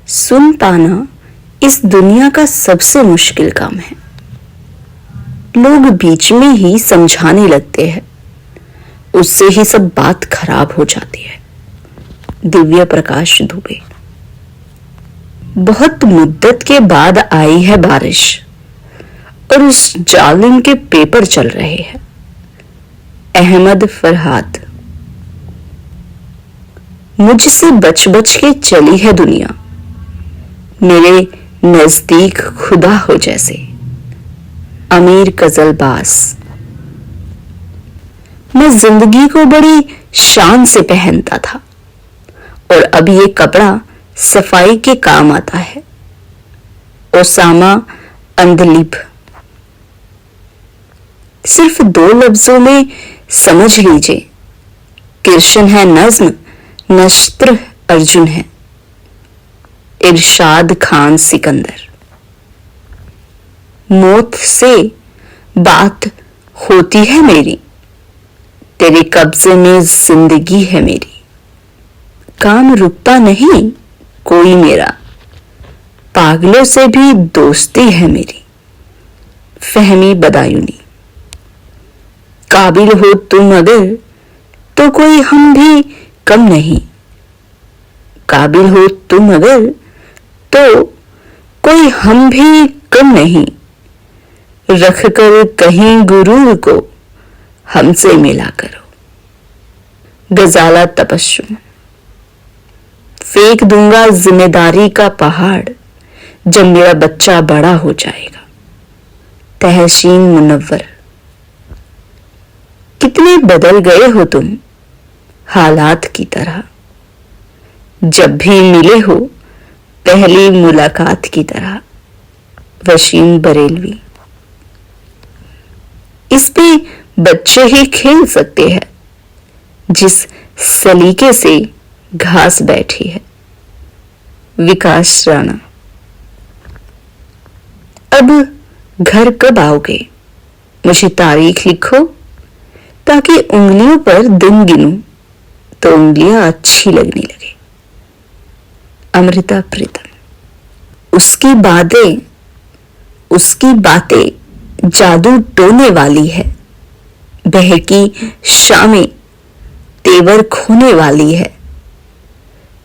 सुन पाना इस दुनिया का सबसे मुश्किल काम है। लोग बीच में ही समझाने लगते हैं, उससे ही सब बात खराब हो जाती है। दिव्य प्रकाश दुबे। बहुत मुद्दत के बाद आई है बारिश और उस जालिम के पेपर चल रहे हैं। अहमद फरहाद। मुझसे बच बच के चली है दुनिया, मेरे नजदीक खुदा हो जैसे। अमीर कजलबास। मैं जिंदगी को बड़ी शान से पहनता था और अब ये कपड़ा सफाई के काम आता है। ओसामा अंदलिब। सिर्फ 2 लफ्जों में समझ लीजिए, कृष्ण है नज्म, नस्त्र अर्जुन है। इरशाद खान सिकंदर। मौत से बात होती है मेरी, तेरे कब्जे में जिंदगी है मेरी। काम रुकता नहीं कोई मेरा, पागलों से भी दोस्ती है मेरी। फहमी बदायूनी। काबिल हो तुम अगर तो कोई हम भी कम नहीं, काबिल हो तुम अगर तो कोई हम भी कम नहीं। रख कर कहीं गुरूर को हमसे मिला करो। गजाला तपस्सुम। फेंक दूंगा जिम्मेदारी का पहाड़ जब मेरा बच्चा बड़ा हो जाएगा। तहसीन मुनव्वर। कितने बदल गए हो तुम हालात की तरह, जब भी मिले हो पहली मुलाकात की तरह। वसीम बरेलवी। इस पे बच्चे ही खेल सकते हैं जिस सलीके से घास बैठी है। विकास राणा। अब घर कब आओगे? मुझे तारीख लिखो ताकि उंगलियों पर दिन गिनूं तो उंगलियां अच्छी लगने लगे। अमृता प्रीतम। उसकी बातें जादू टोने वाली है, बहकी शामें तेवर खोने वाली है।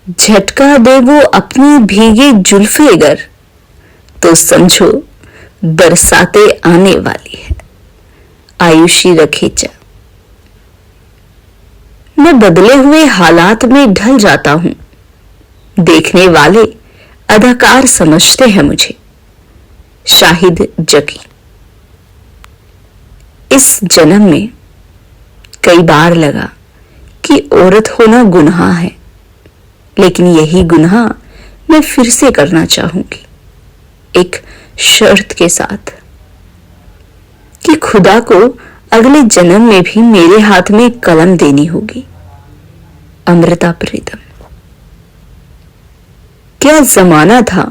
झटका दे वो अपनी भीगे जुल्फे अगर तो समझो बरसाते आने वाली है। आयुषी रखेचा। मैं बदले हुए हालात में ढल जाता हूं, देखने वाले अदाकार समझते हैं मुझे। शाहिद जकी। इस जन्म में कई बार लगा कि औरत होना गुनाह है, लेकिन यही गुनाह मैं फिर से करना चाहूंगी, एक शर्त के साथ कि खुदा को अगले जन्म में भी मेरे हाथ में कलम देनी होगी। अमृता प्रीतम। क्या जमाना था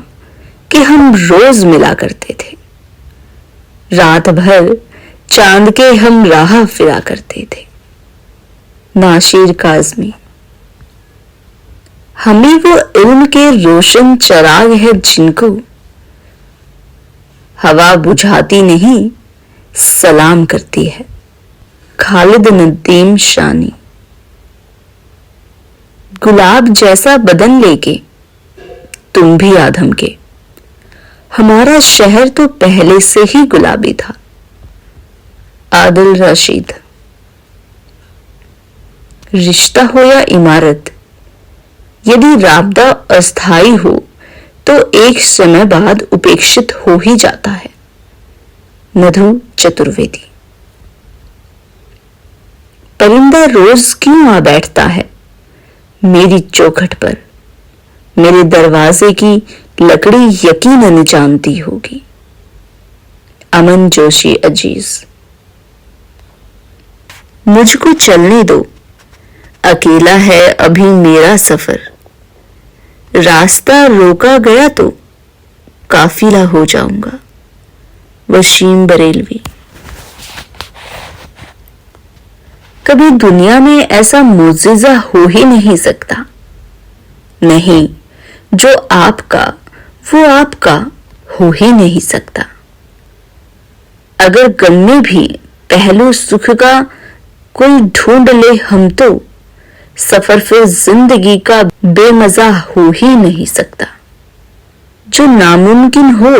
कि हम रोज मिला करते थे, रात भर चांद के हम राह फिरा करते थे। नाशिर काज़मी। हमें वो इल्म के रोशन चराग है जिनको हवा बुझाती नहीं सलाम करती है। खालिद नदीम शानी। गुलाब जैसा बदन लेके तुम भी आधम के, हमारा शहर तो पहले से ही गुलाबी था। आदिल रशीद। रिश्ता हो या इमारत, यदि राबता अस्थायी हो तो एक समय बाद उपेक्षित हो ही जाता है। मधु चतुर्वेदी। परिंदा रोज क्यों आ बैठता है मेरी चौखट पर, मेरे दरवाजे की लकड़ी यकीनन जानती होगी। अमन जोशी अजीज। मुझको चलने दो, अकेला है अभी मेरा सफर, रास्ता रोका गया तो काफिला हो जाऊंगा। वसीम बरेलवी। कभी दुनिया में ऐसा मुजिजा हो ही नहीं सकता। नहीं, जो आपका वो आपका हो ही नहीं सकता। अगर गम में भी पहलू सुख का कोई ढूंढ ले हम तो सफर फिर जिंदगी का बेमजा हो ही नहीं सकता। जो नामुमकिन हो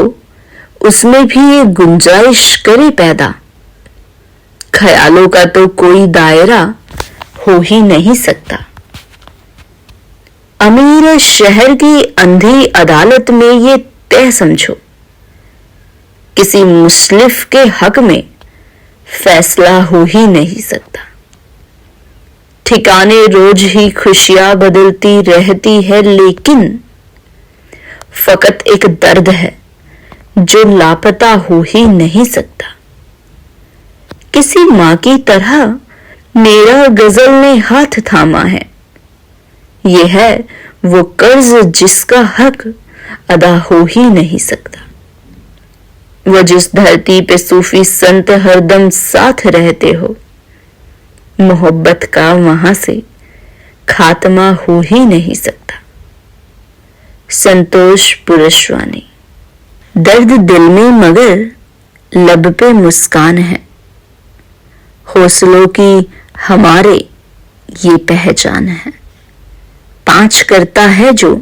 उसमें भी ये गुंजाइश करे पैदा, ख्यालों का तो कोई दायरा हो ही नहीं सकता। अमीर शहर की अंधी अदालत में ये तय समझो, किसी मुस्लिफ के हक में फैसला हो ही नहीं सकता। ठिकाने रोज ही खुशियां बदलती रहती है, लेकिन फकत एक दर्द है जो लापता हो ही नहीं सकता। किसी मां की तरह मेरा गजल ने हाथ थामा है, ये है वो कर्ज जिसका हक अदा हो ही नहीं सकता। वो जिस धरती पे सूफी संत हरदम साथ रहते हो, मोहब्बत का वहां से खात्मा हो ही नहीं सकता। संतोष पुरुषवाणी। दर्द दिल में मगर लब पे मुस्कान है, हौसलों की हमारे ये पहचान है। 5 करता है जो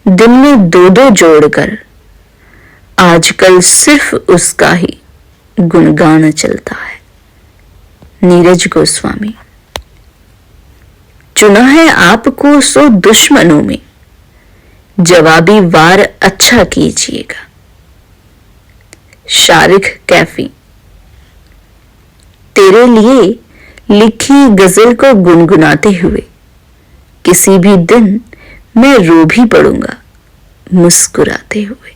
दिन में 2-2 जोड़कर, आजकल सिर्फ उसका ही गुणगान चलता है। नीरज गोस्वामी। चुना है आपको सो दुश्मनों में, जवाबी वार अच्छा कीजिएगा। शारिक कैफी। तेरे लिए लिखी गजल को गुनगुनाते हुए किसी भी दिन मैं रो भी पड़ूंगा मुस्कुराते हुए।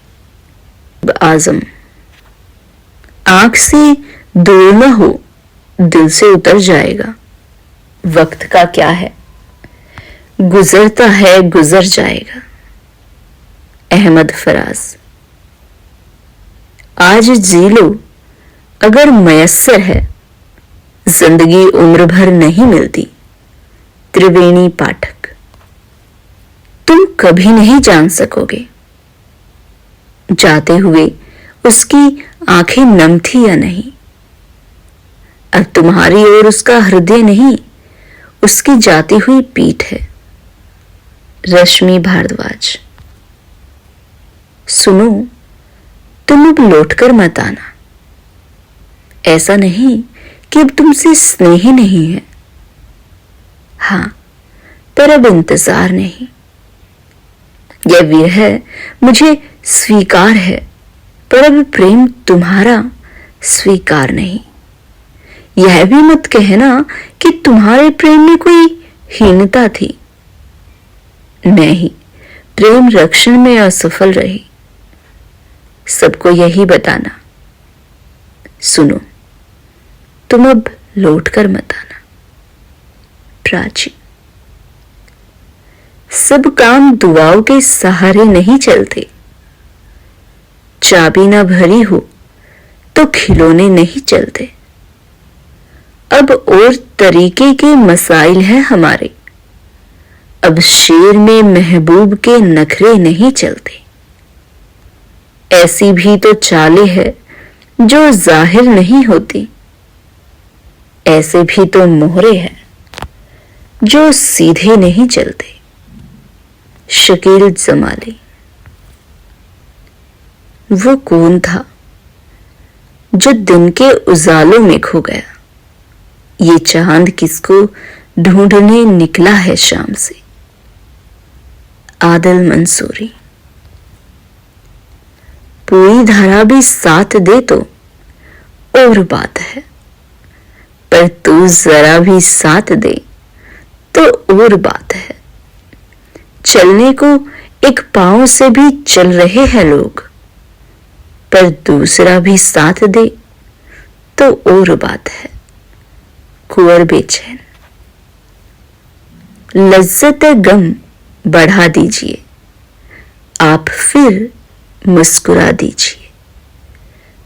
आजम। आंख से दूर न हो, दिल से उतर जाएगा। वक्त का क्या है, गुजरता है गुजर जाएगा। अहमद फराज। आज जी लो अगर मयस्सर है, जिंदगी उम्र भर नहीं मिलती। त्रिवेणी पाठक। तुम कभी नहीं जान सकोगे जाते हुए उसकी आंखें नम थी या नहीं। अब तुम्हारी ओर उसका हृदय नहीं, उसकी जाती हुई पीठ है। रश्मि भारद्वाज। सुनो, तुम अब लौटकर मत आना। ऐसा नहीं कि अब तुमसे स्नेह नहीं है, हां, पर अब इंतजार नहीं। यह विरह मुझे स्वीकार है, पर अब प्रेम तुम्हारा स्वीकार नहीं। यह भी मत कहना कि तुम्हारे प्रेम में कोई हीनता थी। नहीं, प्रेम रक्षण में असफल रही। सबको यही बताना। सुनो, तुम अब लौटकर मत आना। प्राची। सब काम दुआओं के सहारे नहीं चलते। चाबी ना भरी हो तो खिलौने नहीं चलते। अब और तरीके के मसाइल हैं हमारे। अब शेर में महबूब के नखरे नहीं चलते। ऐसी भी तो चालें है जो जाहिर नहीं होती। ऐसे भी तो मोहरे हैं जो सीधे नहीं चलते। शकील जमाली। वो कौन था जो दिन के उजालों में खो गया। ये चांद किसको ढूंढने निकला है शाम से। आदिल मंसूरी। पूरी धारा भी साथ दे तो और बात है, पर तू जरा भी साथ दे तो और बात है। चलने को एक पांव से भी चल रहे हैं लोग, पर दूसरा भी साथ दे तो और बात है। कुंवर बेचैन। लज्जत गम बढ़ा दीजिए, आप फिर मुस्कुरा दीजिए।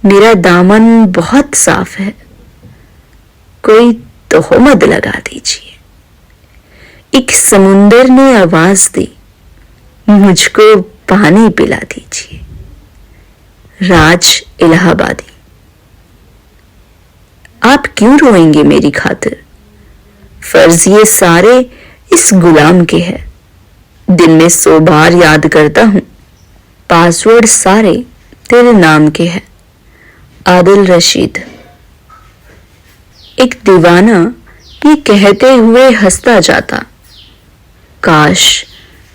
मेरा दामन बहुत साफ है, कोई तोहमत लगा दीजिए। एक समुंदर ने आवाज दी, मुझको पानी पिला दीजिए। राज इलाहाबादी। आप क्यों रोएंगे मेरी खातिर? फर्ज ये सारे इस गुलाम के है। दिन में 100 बार याद करता हूं, पासवर्ड सारे तेरे नाम के है। आदिल रशीद। एक दीवाना ये कहते हुए हंसता जाता, काश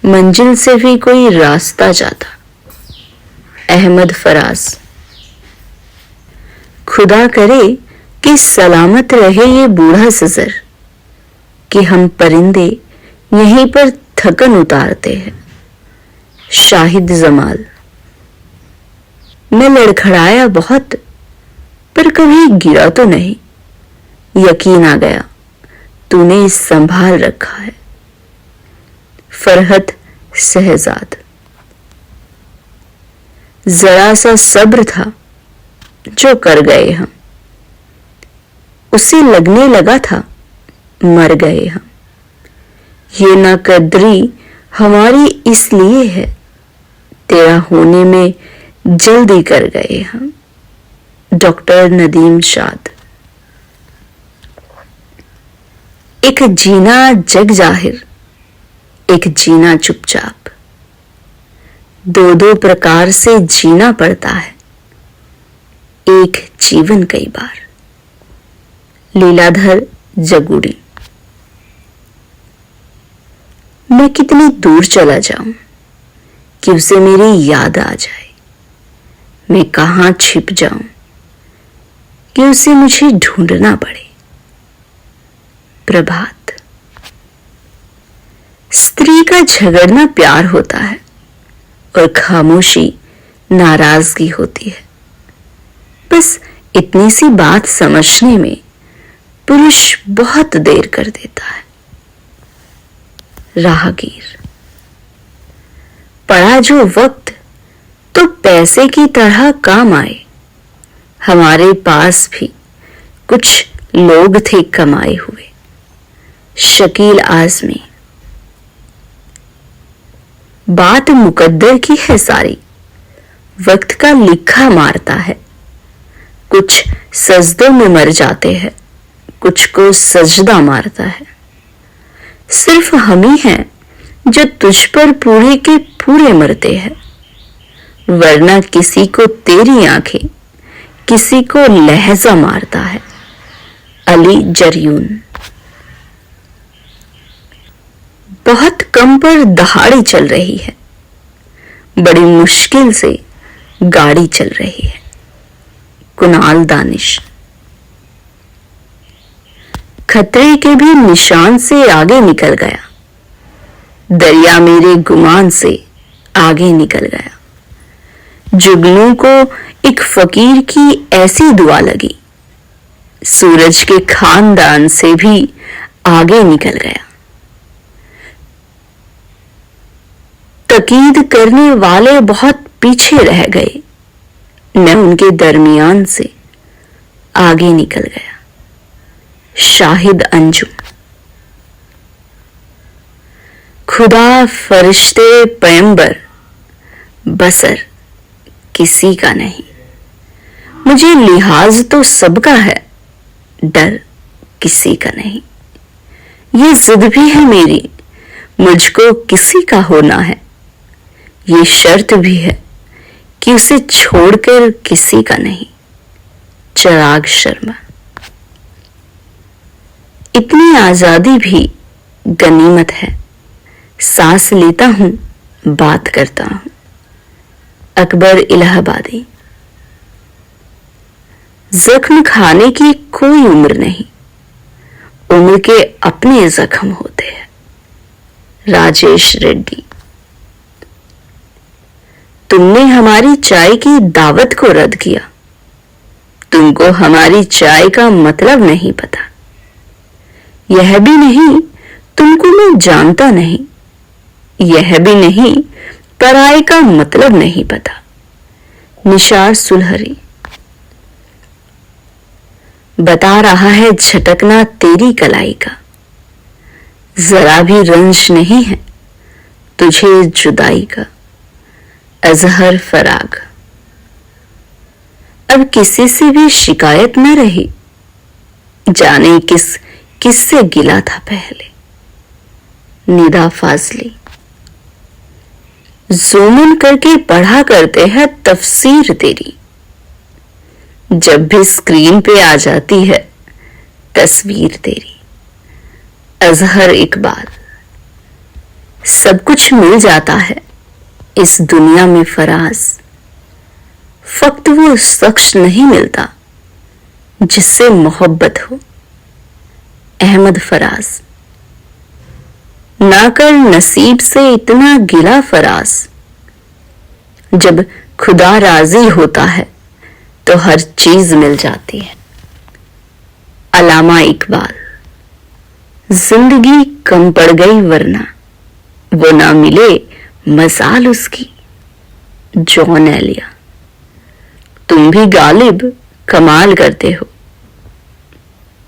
मंजिल से भी कोई रास्ता जाता। अहमद फराज। खुदा करे कि सलामत रहे ये बूढ़ा सजर, कि हम परिंदे यहीं पर थकन उतारते हैं। शाहिद जमाल। मैं लड़खड़ाया बहुत, पर कभी गिरा तो नहीं। यकीन आ गया तूने संभाल रखा है। फरहत शहजाद। जरा सा सब्र था जो कर गए हम, उसे लगने लगा था मर गए हम। ये नाकदरी हमारी इसलिए है, तेरा होने में जल्दी कर गए हम। डॉक्टर नदीम शाद। एक जीना जग जाहिर, एक जीना चुपचाप। दो दो प्रकार से जीना पड़ता है, एक जीवन कई बार। लीलाधर जगुड़ी। मैं कितनी दूर चला जाऊं कि उसे मेरी याद आ जाए। मैं कहां छिप जाऊं कि उसे मुझे ढूंढना पड़े। प्रभात। स्त्री का झगड़ना प्यार होता है और खामोशी नाराजगी होती है। बस इतनी सी बात समझने में पुरुष बहुत देर कर देता है। राहगीर। पड़ा जो वक्त तो पैसे की तरह काम आए। हमारे पास भी कुछ लोग थे कमाए हुए। शकील आजमी। बात मुकद्दर की है सारी, वक्त का लिखा मारता है। कुछ सजदों में मर जाते हैं, कुछ को सजदा मारता है। सिर्फ हम ही हैं जो तुझ पर पूरे के पूरे मरते हैं, वरना किसी को तेरी आंखें, किसी को लहजा मारता है। अली जरयून। बहुत कम पर दहाड़ी चल रही है, बड़ी मुश्किल से गाड़ी चल रही है। कुनाल दानिश। खतरे के भी निशान से आगे निकल गया, दरिया मेरे गुमान से आगे निकल गया। जुगनू को एक फकीर की ऐसी दुआ लगी, सूरज के खानदान से भी आगे निकल गया। तकीद करने वाले बहुत पीछे रह गए, मैं उनके दरमियान से आगे निकल गया। शाहिद अंजुम। खुदा, फरिश्ते, पैगंबर, बसर किसी का नहीं। मुझे लिहाज तो सबका है, डर किसी का नहीं। ये जिद भी है मेरी, मुझको किसी का होना है। ये शर्त भी है कि उसे छोड़कर किसी का नहीं। चिराग शर्मा। इतनी आजादी भी गनीमत है, सांस लेता हूं, बात करता हूं। अकबर इलाहाबादी। जख्म खाने की कोई उम्र नहीं, उम्र के अपने जख्म होते हैं। राजेश रेड्डी। तुमने हमारी चाय की दावत को रद्द किया, तुमको हमारी चाय का मतलब नहीं पता। यह भी नहीं तुमको मैं जानता नहीं, यह भी नहीं पराये का मतलब नहीं पता। निशार सुलहरी। बता रहा है झटकना तेरी कलाई का, जरा भी रंज नहीं है तुझे जुदाई का। अजहर फराग। अब किसी से भी शिकायत न रही, जाने किससे गिला था पहले। निदा फाजली। ज़ूम करके पढ़ा करते हैं तफसीर तेरी, जब भी स्क्रीन पे आ जाती है तस्वीर तेरी। अजहर इकबाल। सब कुछ मिल जाता है इस दुनिया में फराज, फक्त वो शख्स नहीं मिलता जिससे मोहब्बत हो। अहमद फराज। ना कर नसीब से इतना गिला फराज, जब खुदा राजी होता है तो हर चीज मिल जाती है। अलामा इकबाल। जिंदगी कम पड़ गई वरना वो ना मिले मजाल उसकी। जॉन एलिया। तुम भी गालिब कमाल करते हो,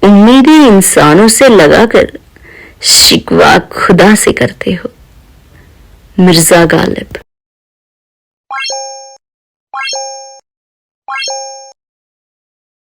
उम्मीदें इंसानों से लगाकर शिकवा खुदा से करते हो। मिर्जा गालिब।